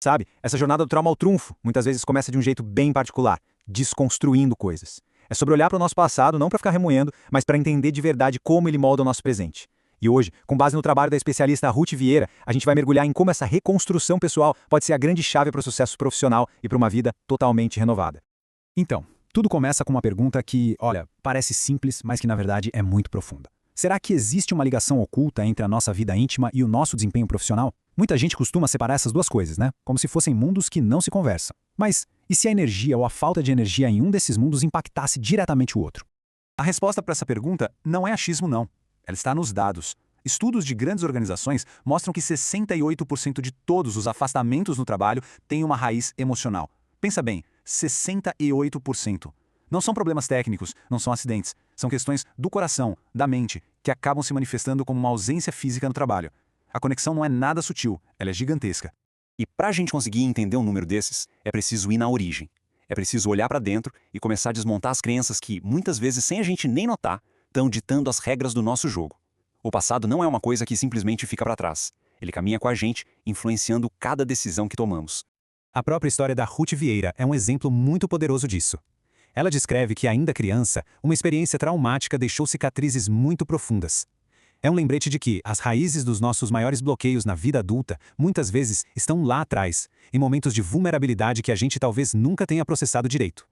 Sabe, essa jornada do trauma ao trunfo muitas vezes começa de um jeito bem particular, desconstruindo coisas. É sobre olhar para o nosso passado não para ficar remoendo, mas para entender de verdade como ele molda o nosso presente. E hoje, com base no trabalho da especialista Ruth Vieira, a gente vai mergulhar em como essa reconstrução pessoal pode ser a grande chave para o sucesso profissional e para uma vida totalmente renovada. Então, tudo começa com uma pergunta que, olha, parece simples, mas que na verdade é muito profunda. Será que existe uma ligação oculta entre a nossa vida íntima e o nosso desempenho profissional? Muita gente costuma separar essas duas coisas, né? Como se fossem mundos que não se conversam. Mas e se a energia ou a falta de energia em um desses mundos impactasse diretamente o outro? A resposta para essa pergunta não é achismo, não. Ela está nos dados. Estudos de grandes organizações mostram que 68% de todos os afastamentos no trabalho têm uma raiz emocional. Pensa bem, 68%. Não são problemas técnicos, não são acidentes. São questões do coração, da mente, que acabam se manifestando como uma ausência física no trabalho. A conexão não é nada sutil, ela é gigantesca. E para a gente conseguir entender um número desses, é preciso ir na origem. É preciso olhar para dentro e começar a desmontar as crenças que, muitas vezes sem a gente nem notar, estão ditando as regras do nosso jogo. O passado não é uma coisa que simplesmente fica para trás. Ele caminha com a gente, influenciando cada decisão que tomamos. A própria história da Ruth Vieira é um exemplo muito poderoso disso. Ela descreve que, ainda criança, uma experiência traumática deixou cicatrizes muito profundas. É um lembrete de que as raízes dos nossos maiores bloqueios na vida adulta muitas vezes estão lá atrás, em momentos de vulnerabilidade que a gente talvez nunca tenha processado direito.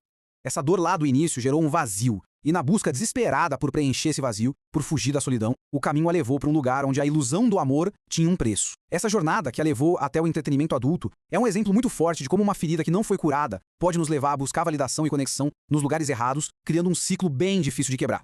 Essa dor lá do início gerou um vazio, e na busca desesperada por preencher esse vazio, por fugir da solidão, o caminho a levou para um lugar onde a ilusão do amor tinha um preço. Essa jornada que a levou até o entretenimento adulto é um exemplo muito forte de como uma ferida que não foi curada pode nos levar a buscar validação e conexão nos lugares errados, criando um ciclo bem difícil de quebrar.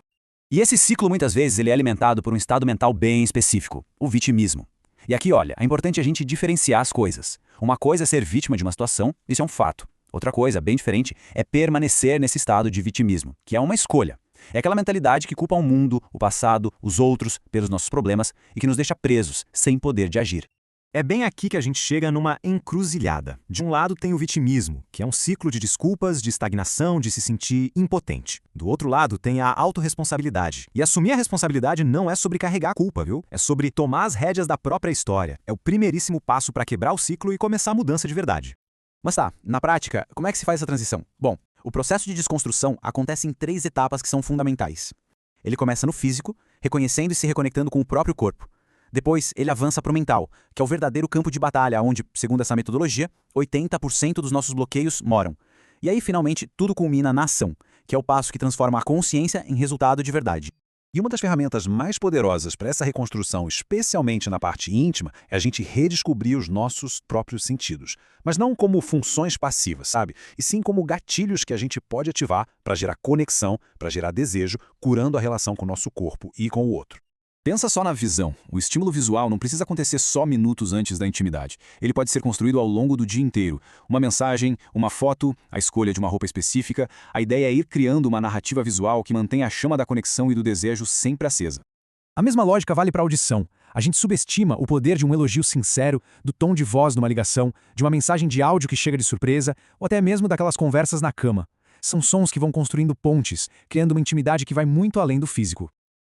E esse ciclo muitas vezes ele é alimentado por um estado mental bem específico, o vitimismo. E aqui, olha, é importante a gente diferenciar as coisas. Uma coisa é ser vítima de uma situação, isso é um fato. Outra coisa, bem diferente, é permanecer nesse estado de vitimismo, que é uma escolha. É aquela mentalidade que culpa o mundo, o passado, os outros pelos nossos problemas e que nos deixa presos, sem poder de agir. É bem aqui que a gente chega numa encruzilhada. De um lado tem o vitimismo, que é um ciclo de desculpas, de estagnação, de se sentir impotente. Do outro lado tem a autorresponsabilidade. E assumir a responsabilidade não é sobre carregar a culpa, viu? É sobre tomar as rédeas da própria história. É o primeiríssimo passo para quebrar o ciclo e começar a mudança de verdade. Mas tá, na prática, como é que se faz essa transição? Bom, o processo de desconstrução acontece em 3 etapas que são fundamentais. Ele começa no físico, reconhecendo e se reconectando com o próprio corpo. Depois, ele avança para o mental, que é o verdadeiro campo de batalha, onde, segundo essa metodologia, 80% dos nossos bloqueios moram. E aí, finalmente, tudo culmina na ação, que é o passo que transforma a consciência em resultado de verdade. E uma das ferramentas mais poderosas para essa reconstrução, especialmente na parte íntima, é a gente redescobrir os nossos próprios sentidos. Mas não como funções passivas, sabe? E sim como gatilhos que a gente pode ativar para gerar conexão, para gerar desejo, curando a relação com o nosso corpo e com o outro. Pensa só na visão. O estímulo visual não precisa acontecer só minutos antes da intimidade. Ele pode ser construído ao longo do dia inteiro. Uma mensagem, uma foto, a escolha de uma roupa específica. A ideia é ir criando uma narrativa visual que mantenha a chama da conexão e do desejo sempre acesa. A mesma lógica vale para a audição. A gente subestima o poder de um elogio sincero, do tom de voz numa ligação, de uma mensagem de áudio que chega de surpresa, ou até mesmo daquelas conversas na cama. São sons que vão construindo pontes, criando uma intimidade que vai muito além do físico.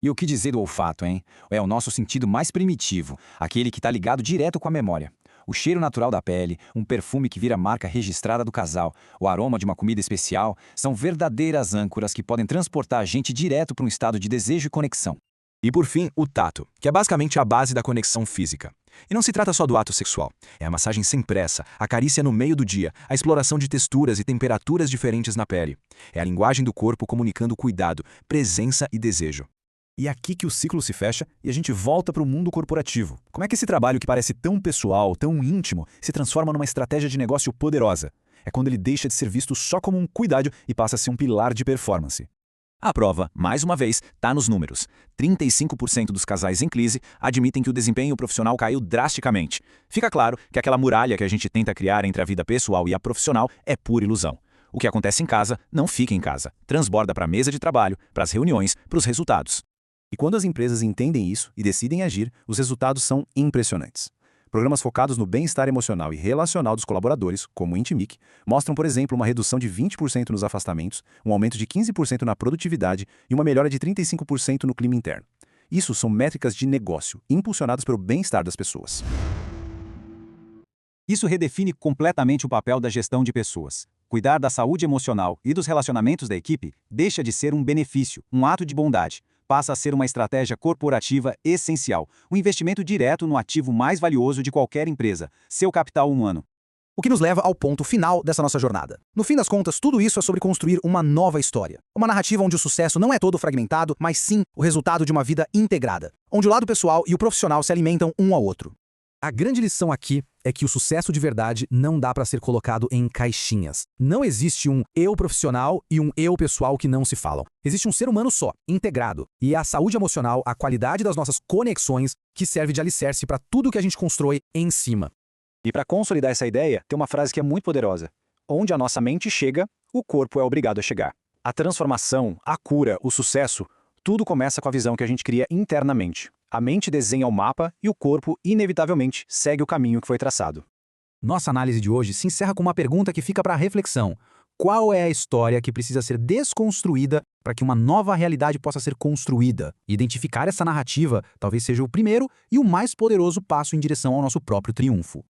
E o que dizer do olfato, hein? É o nosso sentido mais primitivo, aquele que está ligado direto com a memória. O cheiro natural da pele, um perfume que vira marca registrada do casal, o aroma de uma comida especial, são verdadeiras âncoras que podem transportar a gente direto para um estado de desejo e conexão. E por fim, o tato, que é basicamente a base da conexão física. E não se trata só do ato sexual. É a massagem sem pressa, a carícia no meio do dia, a exploração de texturas e temperaturas diferentes na pele. É a linguagem do corpo comunicando cuidado, presença e desejo. E é aqui que o ciclo se fecha e a gente volta para o mundo corporativo. Como é que esse trabalho que parece tão pessoal, tão íntimo, se transforma numa estratégia de negócio poderosa? É quando ele deixa de ser visto só como um cuidado e passa a ser um pilar de performance. A prova, mais uma vez, está nos números. 35% dos casais em crise admitem que o desempenho profissional caiu drasticamente. Fica claro que aquela muralha que a gente tenta criar entre a vida pessoal e a profissional é pura ilusão. O que acontece em casa, não fica em casa. Transborda para a mesa de trabalho, para as reuniões, para os resultados. E quando as empresas entendem isso e decidem agir, os resultados são impressionantes. Programas focados no bem-estar emocional e relacional dos colaboradores, como o Intimic, mostram, por exemplo, uma redução de 20% nos afastamentos, um aumento de 15% na produtividade e uma melhora de 35% no clima interno. Isso são métricas de negócio, impulsionadas pelo bem-estar das pessoas. Isso redefine completamente o papel da gestão de pessoas. Cuidar da saúde emocional e dos relacionamentos da equipe deixa de ser um benefício, um ato de bondade. Passa a ser uma estratégia corporativa essencial, um investimento direto no ativo mais valioso de qualquer empresa, seu capital humano. O que nos leva ao ponto final dessa nossa jornada. No fim das contas, tudo isso é sobre construir uma nova história. Uma narrativa onde o sucesso não é todo fragmentado, mas sim o resultado de uma vida integrada, onde o lado pessoal e o profissional se alimentam um ao outro. A grande lição aqui é que o sucesso de verdade não dá para ser colocado em caixinhas. Não existe um eu profissional e um eu pessoal que não se falam. Existe um ser humano só, integrado. E é a saúde emocional, a qualidade das nossas conexões, que serve de alicerce para tudo que a gente constrói em cima. E para consolidar essa ideia, tem uma frase que é muito poderosa. Onde a nossa mente chega, o corpo é obrigado a chegar. A transformação, a cura, o sucesso, tudo começa com a visão que a gente cria internamente. A mente desenha o mapa e o corpo, inevitavelmente, segue o caminho que foi traçado. Nossa análise de hoje se encerra com uma pergunta que fica para reflexão. Qual é a história que precisa ser desconstruída para que uma nova realidade possa ser construída? Identificar essa narrativa talvez seja o primeiro e o mais poderoso passo em direção ao nosso próprio triunfo.